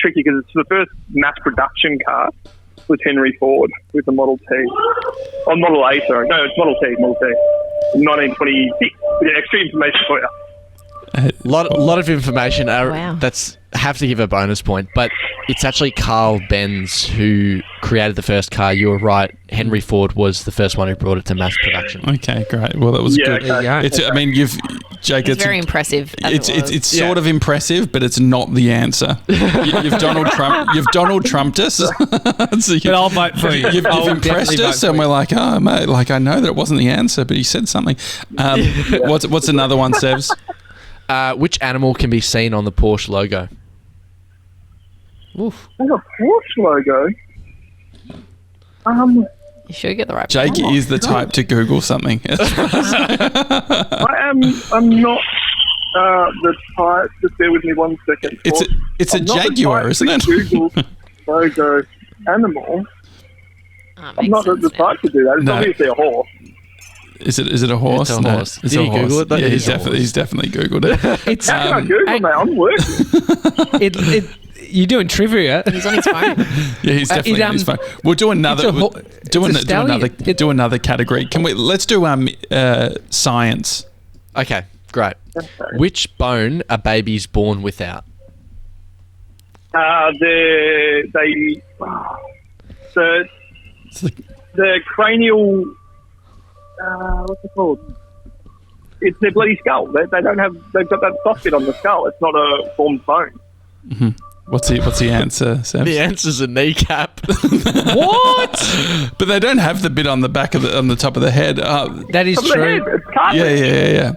[SPEAKER 5] tricky because it's the first mass production car was Henry Ford with the Model T. Oh, Model A, sorry. No, it's Model T. 1926. Yeah, extra information for you.
[SPEAKER 3] Lot of information.
[SPEAKER 4] Wow.
[SPEAKER 3] Have to give a bonus point, but it's actually Carl Benz who created the first car. You were right. Henry Ford was the first one who brought it to mass production.
[SPEAKER 1] Okay, great. Well, that was good.
[SPEAKER 2] There you go.
[SPEAKER 1] It's. I mean, Jake.
[SPEAKER 4] It's very impressive.
[SPEAKER 1] It's sort of impressive, but it's not the answer. You've Donald Trump. You've Donald Trumped us.
[SPEAKER 2] But I'll vote for you.
[SPEAKER 1] You've impressed us, and we're like, oh mate, I know that it wasn't the answer, but he said something. What's another one, Sebs?
[SPEAKER 3] Which animal can be seen on the Porsche logo?
[SPEAKER 2] Oof.
[SPEAKER 5] There's a Porsche logo.
[SPEAKER 4] You should get the right.
[SPEAKER 1] Jake is the type to Google something.
[SPEAKER 5] I'm not the type. Just bear with me 1 second.
[SPEAKER 1] It's a Jaguar, isn't it?
[SPEAKER 5] Google logo animal. I'm not the type to do that. It's obviously a horse.
[SPEAKER 1] Is it a horse?
[SPEAKER 3] It's a horse.
[SPEAKER 1] It's
[SPEAKER 3] Did
[SPEAKER 1] a
[SPEAKER 3] he
[SPEAKER 1] horse.
[SPEAKER 3] Google it?
[SPEAKER 1] Yeah,
[SPEAKER 3] It
[SPEAKER 1] he's definitely Googled it.
[SPEAKER 2] It's
[SPEAKER 5] How can I Google, mate? I'm working.
[SPEAKER 2] you're doing trivia.
[SPEAKER 4] He's on his phone.
[SPEAKER 1] Yeah, he's definitely on his phone. We'll do another. Do another category. Let's do science.
[SPEAKER 3] Okay, great. Which bone are babies born without?
[SPEAKER 5] The cranial. What's it called? it's their bloody skull. They've got that soft bit on the skull. It's not a formed bone.
[SPEAKER 1] Mm-hmm. What's the answer, Sam?
[SPEAKER 3] The answer's a kneecap.
[SPEAKER 2] What?
[SPEAKER 1] But they don't have the bit on the back on the top of the head.
[SPEAKER 2] That is
[SPEAKER 5] Top of the
[SPEAKER 2] true.
[SPEAKER 5] head, it's cartilage.
[SPEAKER 1] Yeah.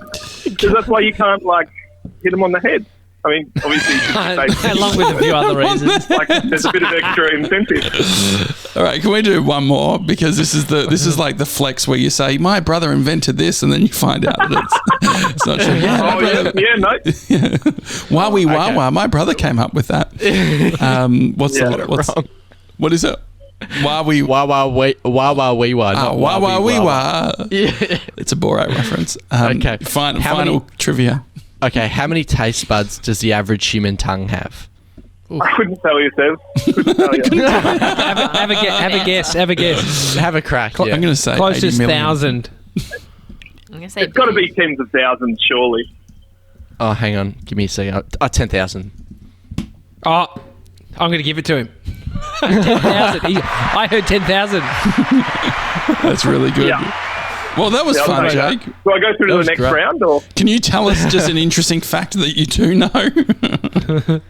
[SPEAKER 5] So that's why you can't hit them on the head. I mean, obviously,
[SPEAKER 2] Along with a few other reasons.
[SPEAKER 5] there's a bit of extra incentive.
[SPEAKER 1] All right, can we do one more? Because this is like the flex where you say, my brother invented this, and then you find out that it's not true.
[SPEAKER 5] No.
[SPEAKER 1] Wah, my brother came up with that. What is it? Wah wee
[SPEAKER 3] Wah wah wee wah.
[SPEAKER 1] Oh, wah wee wah. It's a Borat reference.
[SPEAKER 3] Okay.
[SPEAKER 1] Final trivia.
[SPEAKER 3] Okay, how many taste buds does the average human tongue have?
[SPEAKER 5] I couldn't tell you, Sev. Couldn't tell you.
[SPEAKER 2] Have a guess.
[SPEAKER 3] Have a crack.
[SPEAKER 1] I'm going to say
[SPEAKER 2] Closest
[SPEAKER 1] 80 million.
[SPEAKER 2] 1,000.
[SPEAKER 4] I'm gonna say
[SPEAKER 5] It's got to be tens of thousands, surely.
[SPEAKER 3] Oh, hang on. Give me a second. 10,000.
[SPEAKER 2] Oh, I'm going to give it to him. 10,000. I heard 10,000.
[SPEAKER 1] That's really good.
[SPEAKER 5] Yeah.
[SPEAKER 1] Well, that was fun,
[SPEAKER 5] I'll take
[SPEAKER 1] Jake.
[SPEAKER 5] that. Do I go through to the next
[SPEAKER 3] great.
[SPEAKER 5] round, or
[SPEAKER 1] Can you tell us just an interesting fact that you do know?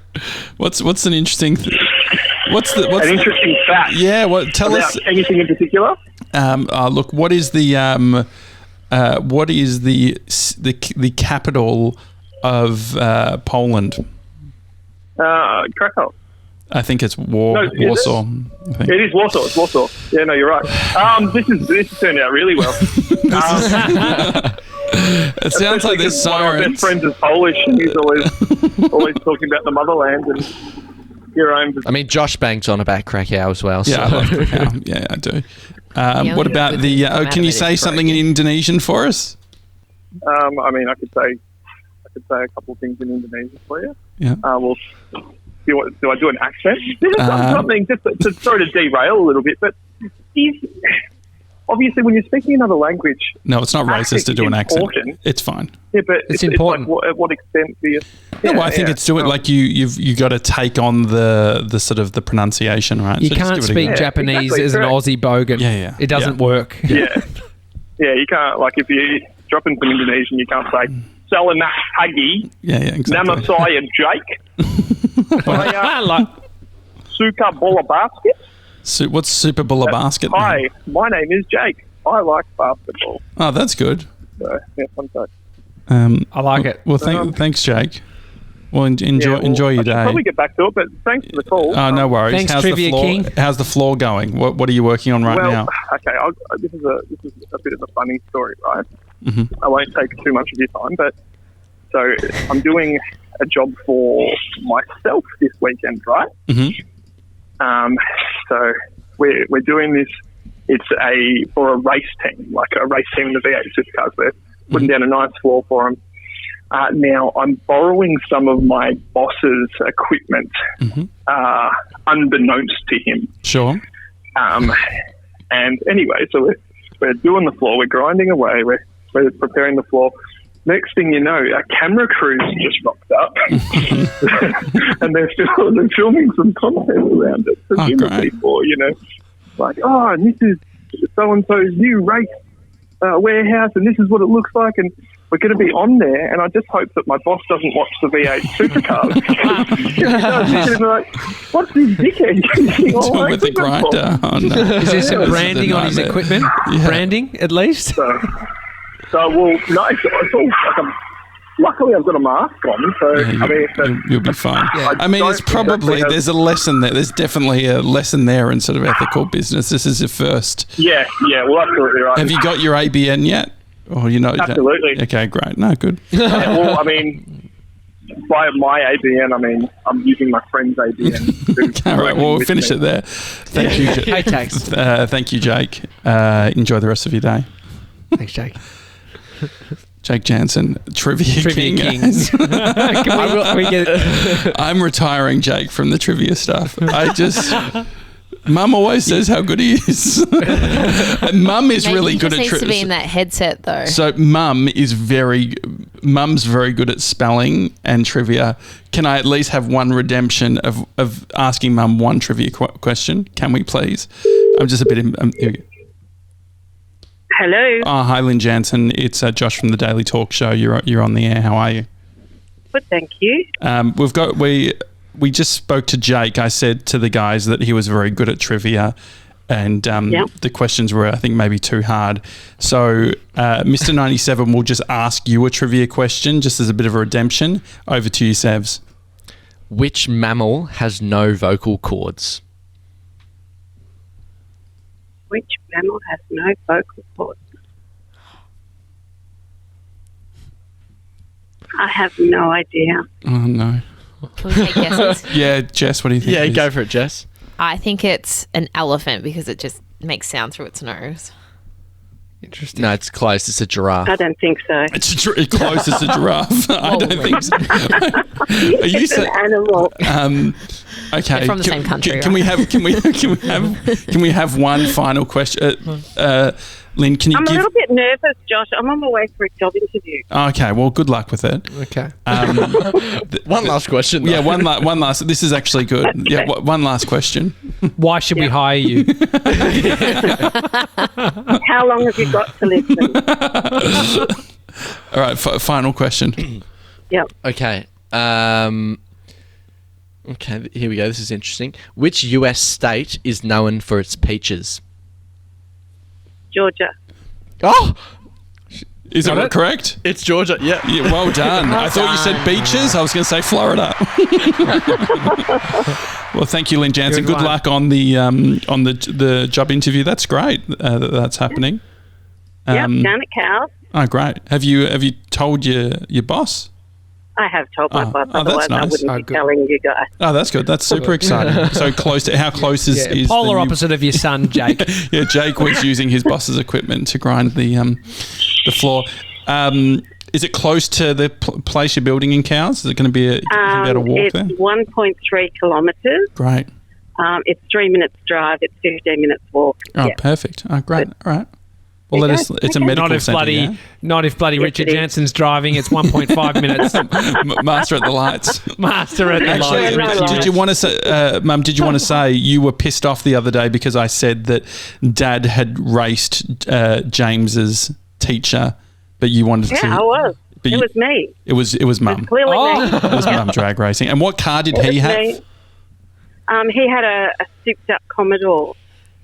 [SPEAKER 1] What's an interesting? What's
[SPEAKER 5] an interesting fact?
[SPEAKER 1] Yeah, tell
[SPEAKER 5] about
[SPEAKER 1] us
[SPEAKER 5] anything in particular?
[SPEAKER 1] Look, what is the capital of Poland?
[SPEAKER 5] Krakow.
[SPEAKER 1] I think it's
[SPEAKER 5] is
[SPEAKER 1] Warsaw. I think.
[SPEAKER 5] It is Warsaw. It's Warsaw. Yeah, no, you're right. This turned out really well.
[SPEAKER 1] It sounds like there's
[SPEAKER 5] one of my best
[SPEAKER 1] sirens.
[SPEAKER 5] friends is Polish, and he's always talking about the motherland and your own.
[SPEAKER 3] I mean, Josh bangs on about Krakow as well.
[SPEAKER 1] Yeah, I
[SPEAKER 3] so.
[SPEAKER 1] love Krakow. Yeah, I do.
[SPEAKER 4] only
[SPEAKER 1] What about
[SPEAKER 4] good
[SPEAKER 1] the?
[SPEAKER 4] thing come out
[SPEAKER 1] Can
[SPEAKER 4] of
[SPEAKER 1] you
[SPEAKER 4] it
[SPEAKER 1] say
[SPEAKER 4] is
[SPEAKER 1] something in Indonesian for us?
[SPEAKER 5] I mean, I could say a couple of things in Indonesian for you.
[SPEAKER 1] Yeah.
[SPEAKER 5] Well, do I do an accent? This is something just to sort of derail a little bit, but obviously when you're speaking another language,
[SPEAKER 1] No, it's not racist to do an accent.
[SPEAKER 5] important.
[SPEAKER 1] It's fine.
[SPEAKER 5] Yeah, but
[SPEAKER 2] It's important.
[SPEAKER 5] Like, at what extent do you?
[SPEAKER 1] No, I think it's doing like you got to take on the sort of the pronunciation, right?
[SPEAKER 2] You
[SPEAKER 1] So just
[SPEAKER 2] can't
[SPEAKER 1] give it a
[SPEAKER 2] speak
[SPEAKER 1] go.
[SPEAKER 2] Japanese
[SPEAKER 5] exactly,
[SPEAKER 2] as an
[SPEAKER 5] correct.
[SPEAKER 2] Aussie bogan.
[SPEAKER 1] Yeah.
[SPEAKER 2] It doesn't
[SPEAKER 1] Yeah.
[SPEAKER 2] work.
[SPEAKER 5] Yeah, you can't, like, if you drop in some Indonesian, you can't say Selamat pagi,
[SPEAKER 1] Yeah, exactly.
[SPEAKER 5] nama saya Jake. Saya
[SPEAKER 2] Like,
[SPEAKER 5] suka bola basket.
[SPEAKER 1] What's Super Bowl basket?
[SPEAKER 5] Hi, my name is Jake. I like basketball.
[SPEAKER 1] Oh, that's good.
[SPEAKER 5] So, yeah, fun fact.
[SPEAKER 2] I like it.
[SPEAKER 1] Well, thanks, Jake. Well, enjoy your
[SPEAKER 5] I should
[SPEAKER 1] day.
[SPEAKER 5] probably get back to it, but thanks for the call.
[SPEAKER 1] Oh, no worries.
[SPEAKER 2] Thanks,
[SPEAKER 1] how's
[SPEAKER 2] Trivia
[SPEAKER 1] the floor,
[SPEAKER 2] King.
[SPEAKER 1] How's the floor going? What are you working on right now?
[SPEAKER 5] Okay, this is a bit of a funny story, right?
[SPEAKER 1] Mhm.
[SPEAKER 5] I won't take too much of your time, but so I'm doing a job for myself this weekend, right?
[SPEAKER 1] Mm-hmm.
[SPEAKER 5] So we're doing this. It's for a race team, like a race team in the V8 supercars. We're putting down a nice floor for them. Now I'm borrowing some of my boss's equipment, unbeknownst to him.
[SPEAKER 1] Sure.
[SPEAKER 5] And anyway, so we're doing the floor. We're grinding away. We're preparing the floor. Next thing you know, a camera crew's just rocked up, and they're filming some content around it. Presumably for, like, and this is so and so's new race warehouse, and this is what it looks like, and we're going to be on there. And I just hope that my boss doesn't watch the V8 supercars. If he does, he's going to be like, "What's this dickhead all
[SPEAKER 1] With the grinder. Oh, no.
[SPEAKER 2] Is there some
[SPEAKER 1] This is
[SPEAKER 2] branding
[SPEAKER 1] a
[SPEAKER 2] on his
[SPEAKER 1] nightmare.
[SPEAKER 2] equipment?
[SPEAKER 1] Yeah.
[SPEAKER 2] Branding, at least?
[SPEAKER 5] So well, no, it's all like luckily I've got a mask on, so I mean,
[SPEAKER 1] You'll be fine.
[SPEAKER 2] Yeah.
[SPEAKER 1] I mean, it's
[SPEAKER 5] don't
[SPEAKER 1] probably
[SPEAKER 5] exactly have-
[SPEAKER 1] there's a lesson there. There's definitely a lesson there in sort of ethical business. This is your first.
[SPEAKER 5] yeah, well, absolutely right.
[SPEAKER 1] Have you got your ABN yet? Or you don't?
[SPEAKER 5] Absolutely.
[SPEAKER 1] Okay, great. No, good.
[SPEAKER 5] Yeah, well, I mean, by my ABN, I mean I'm using my friend's ABN.
[SPEAKER 1] All right. Well, we'll finish it there. Thank you.
[SPEAKER 2] Hey, tax.
[SPEAKER 1] Thank you, Jake. Enjoy the rest of your day.
[SPEAKER 2] Thanks, Jake.
[SPEAKER 1] Jake Janssen, Trivia King.
[SPEAKER 2] Kings. Can we get it?
[SPEAKER 1] I'm retiring Jake from the trivia stuff. Mum always says how good he is. And Mum is
[SPEAKER 4] Maybe
[SPEAKER 1] really
[SPEAKER 4] he
[SPEAKER 1] good
[SPEAKER 4] just
[SPEAKER 1] at
[SPEAKER 4] needs to be
[SPEAKER 1] trivia.
[SPEAKER 4] in that headset though.
[SPEAKER 1] So Mum's very good at spelling and trivia. Can I at least have one redemption of asking Mum one trivia question? Can we please? I'm just a bit... here we go.
[SPEAKER 6] Hello.
[SPEAKER 1] Oh, hi, Lynn Janssen. It's Josh from the Daily Talk Show. You're on the air. How are you?
[SPEAKER 6] Good, thank you.
[SPEAKER 1] We just spoke to Jake. I said to the guys that he was very good at trivia, and the questions were, I think, maybe too hard. So Mr. 97 will just ask you a trivia question, just as a bit of a redemption. Over to you, Sevs.
[SPEAKER 3] Which mammal has no vocal cords?
[SPEAKER 6] Which mammal has no vocal cords? I have no idea.
[SPEAKER 1] Oh, no.
[SPEAKER 4] Can we take guesses?
[SPEAKER 1] Yeah, Jess, what do you think?
[SPEAKER 3] Yeah,
[SPEAKER 1] it is?
[SPEAKER 3] go for it, Jess.
[SPEAKER 4] I think it's an elephant because it just makes sound through its nose.
[SPEAKER 2] Interesting.
[SPEAKER 3] No, it's close. It's a giraffe.
[SPEAKER 6] I don't think so.
[SPEAKER 1] It's close as a giraffe. I don't think so. Are you
[SPEAKER 6] It's an animal.
[SPEAKER 1] Okay.
[SPEAKER 4] They're from the same country,
[SPEAKER 1] Can we have one final question? Lynn, can you
[SPEAKER 6] I'm
[SPEAKER 1] give?
[SPEAKER 6] a little bit nervous, Josh. I'm on my way for a job interview.
[SPEAKER 1] Okay. Well, good luck with it.
[SPEAKER 2] Okay.
[SPEAKER 3] One last question.
[SPEAKER 1] Yeah. One last. This is actually good.
[SPEAKER 6] Okay.
[SPEAKER 1] Yeah. One last question.
[SPEAKER 2] Why should we hire you?
[SPEAKER 6] How long have you got to listen?
[SPEAKER 1] All right. Final question.
[SPEAKER 6] Yep.
[SPEAKER 3] Okay. Okay, here we go. This is interesting. Which US state is known for its peaches?
[SPEAKER 6] Georgia.
[SPEAKER 3] Oh,
[SPEAKER 1] Is it correct?
[SPEAKER 3] it's Georgia. Yeah.
[SPEAKER 1] Yeah, well done. I thought you said beaches. I was going to say Florida. Well, thank you, Lynn Janssen. Good
[SPEAKER 2] one.
[SPEAKER 1] luck on the job interview. That's great. That's happening.
[SPEAKER 6] Yep, down at Cows.
[SPEAKER 1] Oh, great. Have you told your boss?
[SPEAKER 6] I have told my boss,
[SPEAKER 1] that's
[SPEAKER 6] otherwise I
[SPEAKER 1] nice.
[SPEAKER 6] wouldn't be telling you guys.
[SPEAKER 1] Oh, that's good. That's super exciting. So close to how close is the
[SPEAKER 2] polar
[SPEAKER 1] new-
[SPEAKER 2] opposite of your son, Jake.
[SPEAKER 1] Yeah, Jake was using his boss's equipment to grind the floor. Is it close to the place you're building in Cows? Is it going to be able to walk
[SPEAKER 6] it's
[SPEAKER 1] there?
[SPEAKER 6] 1.3 kilometres.
[SPEAKER 1] Great.
[SPEAKER 6] It's 3 minutes drive. It's 15 minutes walk.
[SPEAKER 1] Oh,
[SPEAKER 6] Yeah.
[SPEAKER 1] perfect. Oh, great. All right. Well,
[SPEAKER 6] Okay.
[SPEAKER 1] it's a medical
[SPEAKER 2] Not if
[SPEAKER 1] centre,
[SPEAKER 2] bloody, not if bloody
[SPEAKER 6] Yes,
[SPEAKER 2] Richard
[SPEAKER 6] it is.
[SPEAKER 2] Janssen's driving. It's 1.5 minutes.
[SPEAKER 1] Master at the lights.
[SPEAKER 2] Master at the
[SPEAKER 1] Actually,
[SPEAKER 2] lights.
[SPEAKER 1] did you want to say, Mum? Did you want to say you were pissed off the other day because I said that Dad had raced James's teacher, but you wanted to?
[SPEAKER 6] Yeah, I was.
[SPEAKER 1] But
[SPEAKER 6] It was me.
[SPEAKER 1] It was Mum.
[SPEAKER 6] Clearly me.
[SPEAKER 1] It was Mum drag racing. And what car did he have?
[SPEAKER 6] Me. He had a souped-up Commodore,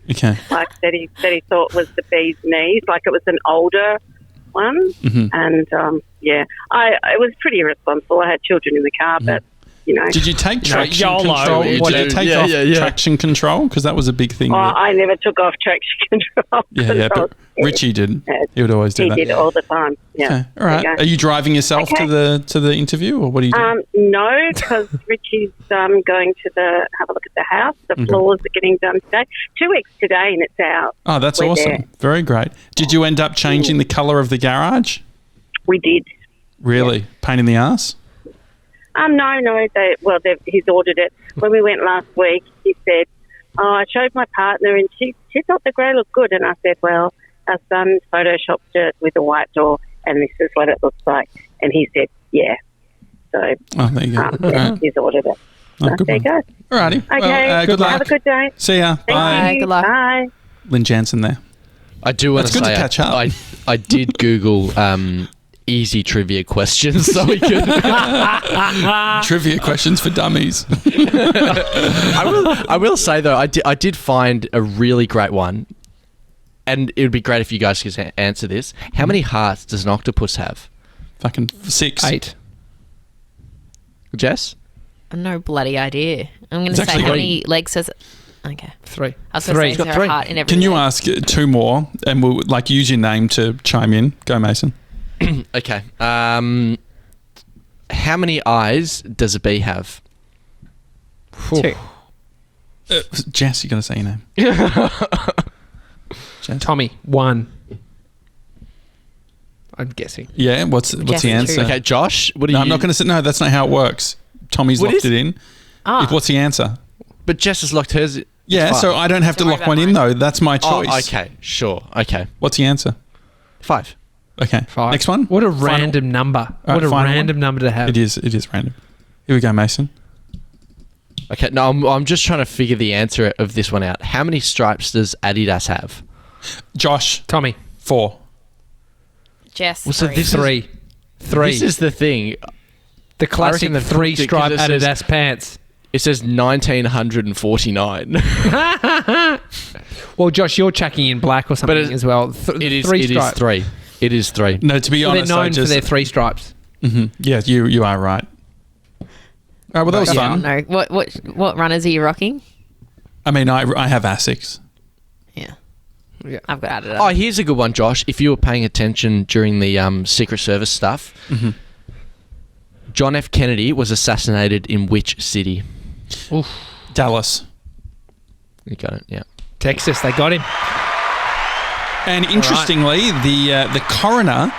[SPEAKER 1] Okay.
[SPEAKER 6] like that he thought was the bee's knees, like it was an older one.
[SPEAKER 1] Mm-hmm.
[SPEAKER 6] And it was pretty irresponsible. I had children in the car, but you know,
[SPEAKER 1] Did you take traction
[SPEAKER 2] YOLO.
[SPEAKER 1] control? Did
[SPEAKER 2] What
[SPEAKER 1] you
[SPEAKER 2] a-
[SPEAKER 1] take off traction control? Because that was a big thing.
[SPEAKER 6] I never took off traction control.
[SPEAKER 1] Yeah, but Richie did. He would always do
[SPEAKER 6] He
[SPEAKER 1] that.
[SPEAKER 6] did all the time. Yeah.
[SPEAKER 1] Okay. All right.
[SPEAKER 6] Okay.
[SPEAKER 1] Are you driving yourself
[SPEAKER 6] Okay.
[SPEAKER 1] to the interview, or what are you doing?
[SPEAKER 6] No, because Richie's going to have a look at the house. The floors are getting done today. 2 weeks today, and it's out.
[SPEAKER 1] Oh, that's
[SPEAKER 6] we're
[SPEAKER 1] awesome.
[SPEAKER 6] there.
[SPEAKER 1] Very great. Did you end up changing the colour of the garage?
[SPEAKER 6] We did.
[SPEAKER 1] Really? Pain in the ass?
[SPEAKER 6] No. He's ordered it. When we went last week, he said, I showed my partner, and she thought the grey looked good. And I said, well, our son photoshopped it with a white door, and this is what it looks like. And he said, yeah. So
[SPEAKER 1] There you go. Right.
[SPEAKER 6] he's ordered it.
[SPEAKER 1] Oh,
[SPEAKER 6] So
[SPEAKER 1] good
[SPEAKER 6] there you
[SPEAKER 1] one.
[SPEAKER 6] go.
[SPEAKER 1] All righty.
[SPEAKER 6] Okay.
[SPEAKER 1] Well, good luck.
[SPEAKER 6] Have a good day.
[SPEAKER 1] See ya.
[SPEAKER 6] Thank
[SPEAKER 1] Bye.
[SPEAKER 6] you.
[SPEAKER 4] Good luck.
[SPEAKER 6] Bye.
[SPEAKER 1] Lynn Janssen there.
[SPEAKER 3] I do want
[SPEAKER 1] It's
[SPEAKER 3] to
[SPEAKER 1] good
[SPEAKER 3] say
[SPEAKER 1] to catch up.
[SPEAKER 3] I did Google easy trivia questions so we could.
[SPEAKER 1] Trivia questions for dummies.
[SPEAKER 3] I will say though, I did find a really great one, and it would be great if you guys could answer this. How many hearts does an octopus have?
[SPEAKER 1] Fucking 6.
[SPEAKER 2] 8.
[SPEAKER 3] Jess?
[SPEAKER 4] No bloody idea. I'm going
[SPEAKER 1] It's
[SPEAKER 4] to say
[SPEAKER 1] actually
[SPEAKER 4] how
[SPEAKER 1] got-
[SPEAKER 4] many legs does it? Okay.
[SPEAKER 2] 3.
[SPEAKER 4] I was going to say, is there a heart in every
[SPEAKER 1] Can you
[SPEAKER 4] leg?
[SPEAKER 1] ask 2 more, and we'll use your name to chime in? Go, Mason.
[SPEAKER 3] Okay. How many eyes does a bee have?
[SPEAKER 2] 2.
[SPEAKER 1] Jess, you got to say your name. Jess.
[SPEAKER 2] Tommy, 1. I'm guessing.
[SPEAKER 1] Yeah. What's
[SPEAKER 4] Jess
[SPEAKER 1] the
[SPEAKER 4] is
[SPEAKER 1] answer?
[SPEAKER 4] true.
[SPEAKER 3] Okay, Josh, what are
[SPEAKER 1] No,
[SPEAKER 3] you?
[SPEAKER 1] I'm not going to say. No, that's not how it works. Tommy's
[SPEAKER 3] What
[SPEAKER 1] locked
[SPEAKER 3] is-
[SPEAKER 1] it in.
[SPEAKER 4] Ah.
[SPEAKER 1] What's the answer?
[SPEAKER 3] But Jess has locked hers.
[SPEAKER 1] Yeah,
[SPEAKER 3] It's
[SPEAKER 1] so
[SPEAKER 3] 5.
[SPEAKER 1] I don't have to
[SPEAKER 4] Don't worry
[SPEAKER 1] lock one
[SPEAKER 4] about
[SPEAKER 1] in
[SPEAKER 4] mine.
[SPEAKER 1] though. That's my
[SPEAKER 3] Oh,
[SPEAKER 1] choice.
[SPEAKER 3] okay, sure. Okay,
[SPEAKER 1] What's the answer?
[SPEAKER 3] 5.
[SPEAKER 1] Okay.
[SPEAKER 2] 5.
[SPEAKER 1] Next one.
[SPEAKER 2] What a
[SPEAKER 1] Final-
[SPEAKER 2] random number.
[SPEAKER 1] right,
[SPEAKER 2] What a
[SPEAKER 1] final
[SPEAKER 2] random number to have.
[SPEAKER 1] It is random. Here we go, Mason.
[SPEAKER 3] Okay, no, I'm just trying to figure the answer of this one out. How many stripes does Adidas have?
[SPEAKER 1] Josh,
[SPEAKER 2] Tommy,
[SPEAKER 1] 4.
[SPEAKER 4] Jess,
[SPEAKER 3] Well, so
[SPEAKER 4] 3.
[SPEAKER 3] this
[SPEAKER 2] Three.
[SPEAKER 3] This is the thing.
[SPEAKER 2] The classic
[SPEAKER 3] reckon the
[SPEAKER 2] 3-stripe
[SPEAKER 3] because it
[SPEAKER 2] Adidas
[SPEAKER 3] says-
[SPEAKER 2] pants.
[SPEAKER 3] It says 1949.
[SPEAKER 2] Well, Josh, you're chucking in black or something as well.
[SPEAKER 3] It is.
[SPEAKER 2] Three
[SPEAKER 3] It is
[SPEAKER 2] stripe.
[SPEAKER 3] 3. It is 3.
[SPEAKER 1] No, to be
[SPEAKER 2] Well, they're
[SPEAKER 1] honest,
[SPEAKER 2] known for their 3 stripes.
[SPEAKER 1] Yeah, you are right. All right, well, that was fun.
[SPEAKER 4] No, what runners are you rocking?
[SPEAKER 1] I mean, I have Asics.
[SPEAKER 4] Yeah,
[SPEAKER 2] Yeah.
[SPEAKER 4] I've got Adidas.
[SPEAKER 3] Oh, here's a good one, Josh. If you were paying attention during the Secret Service stuff, John F. Kennedy was assassinated in which city?
[SPEAKER 2] Oof.
[SPEAKER 1] Dallas.
[SPEAKER 3] You got it, yeah.
[SPEAKER 2] Texas, they got him.
[SPEAKER 1] And interestingly, the coroner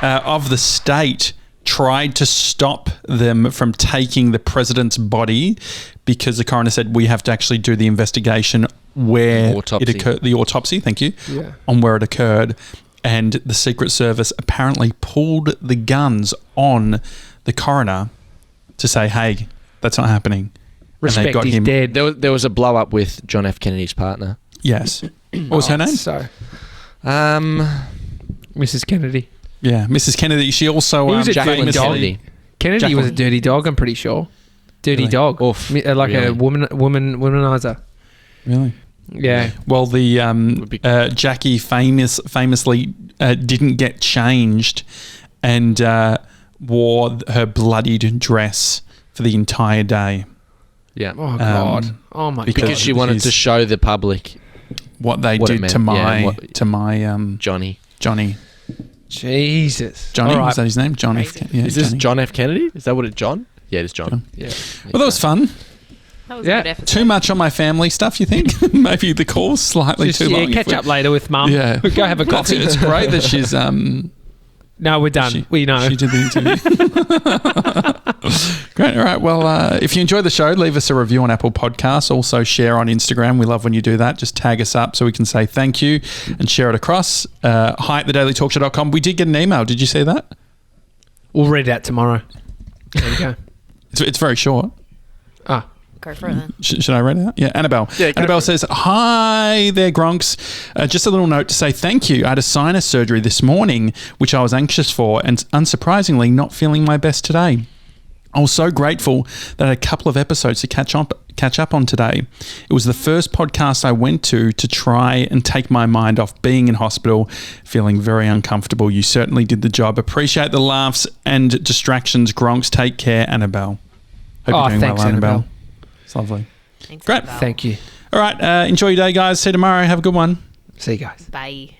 [SPEAKER 1] of the state tried to stop them from taking the president's body because the coroner said we have to actually do the investigation where
[SPEAKER 3] Autopsy.
[SPEAKER 1] it occurred. The autopsy, thank you,
[SPEAKER 2] Yeah.
[SPEAKER 1] on where it occurred. And the Secret Service apparently pulled the guns on the coroner to say, hey, that's not happening.
[SPEAKER 2] Respect,
[SPEAKER 1] got
[SPEAKER 2] he's
[SPEAKER 1] him.
[SPEAKER 2] dead.
[SPEAKER 3] There was a blow up with John F. Kennedy's partner.
[SPEAKER 1] Yes. What was her name?
[SPEAKER 2] So,
[SPEAKER 3] Mrs.
[SPEAKER 2] Kennedy.
[SPEAKER 1] Yeah, Mrs. Kennedy. She also
[SPEAKER 2] He was a
[SPEAKER 3] Jacqueline
[SPEAKER 2] dirty dog.
[SPEAKER 3] Kennedy.
[SPEAKER 2] Kennedy was a
[SPEAKER 1] Jacqueline.
[SPEAKER 2] dirty dog, I'm pretty sure. Dirty
[SPEAKER 1] Really?
[SPEAKER 2] dog.
[SPEAKER 3] Oof,
[SPEAKER 2] Like
[SPEAKER 3] really?
[SPEAKER 2] a womanizer.
[SPEAKER 1] Really?
[SPEAKER 2] Yeah.
[SPEAKER 1] Well, the Jackie famously didn't get changed and wore her bloodied dress for the entire day.
[SPEAKER 3] Yeah.
[SPEAKER 2] Oh, God. Oh, my God.
[SPEAKER 3] Because she wanted to show the public
[SPEAKER 1] What they
[SPEAKER 3] What it
[SPEAKER 1] did
[SPEAKER 3] meant,
[SPEAKER 1] to my
[SPEAKER 3] yeah, what-
[SPEAKER 1] to my
[SPEAKER 3] Johnny.
[SPEAKER 1] Johnny.
[SPEAKER 2] Jesus.
[SPEAKER 1] Johnny,
[SPEAKER 2] All right.
[SPEAKER 1] was that his name? John F.
[SPEAKER 4] Crazy.
[SPEAKER 1] Yeah,
[SPEAKER 3] Is this
[SPEAKER 1] Johnny.
[SPEAKER 3] John F. Kennedy? Is that what it John? Yeah, it is John.
[SPEAKER 1] John.
[SPEAKER 3] Yeah.
[SPEAKER 1] Well, that was fun.
[SPEAKER 4] That was
[SPEAKER 2] Yeah.
[SPEAKER 4] a good episode.
[SPEAKER 1] Too much on my family stuff, you think? Maybe the call's slightly
[SPEAKER 2] Just,
[SPEAKER 1] too long.
[SPEAKER 2] catch
[SPEAKER 1] if
[SPEAKER 2] up later with Mum.
[SPEAKER 1] Yeah.
[SPEAKER 2] Go have a coffee.
[SPEAKER 1] It's great that she's...
[SPEAKER 2] No, we're done. We know.
[SPEAKER 1] She did the interview. Great. All right. Well, if you enjoyed the show, leave us a review on Apple Podcasts. Also, share on Instagram. We love when you do that. Just tag us up so we can say thank you and share it across. hi@thedailytalkshow.com. We did get an email. Did you see that?
[SPEAKER 2] We'll read it out tomorrow. There you go.
[SPEAKER 1] It's very short.
[SPEAKER 2] Ah.
[SPEAKER 4] Go for it then.
[SPEAKER 1] Should I read it out? Yeah, Annabelle.
[SPEAKER 3] Yeah, go
[SPEAKER 1] Annabelle
[SPEAKER 3] for it.
[SPEAKER 1] says, hi there, Gronks. Just a little note to say thank you. I had a sinus surgery this morning, which I was anxious for, and unsurprisingly, not feeling my best today. I was so grateful that I had a couple of episodes to catch up on today. It was the first podcast I went to try and take my mind off being in hospital, feeling very uncomfortable. You certainly did the job. Appreciate the laughs and distractions, Gronks. Take care, Annabelle. Hope you're doing
[SPEAKER 2] thanks,
[SPEAKER 1] well,
[SPEAKER 2] Annabelle.
[SPEAKER 1] It's lovely.
[SPEAKER 4] Thanks,
[SPEAKER 1] Great.
[SPEAKER 4] Annabelle.
[SPEAKER 2] Thank you.
[SPEAKER 1] All right. Enjoy your day, guys. See you tomorrow. Have a good one.
[SPEAKER 2] See you guys.
[SPEAKER 4] Bye.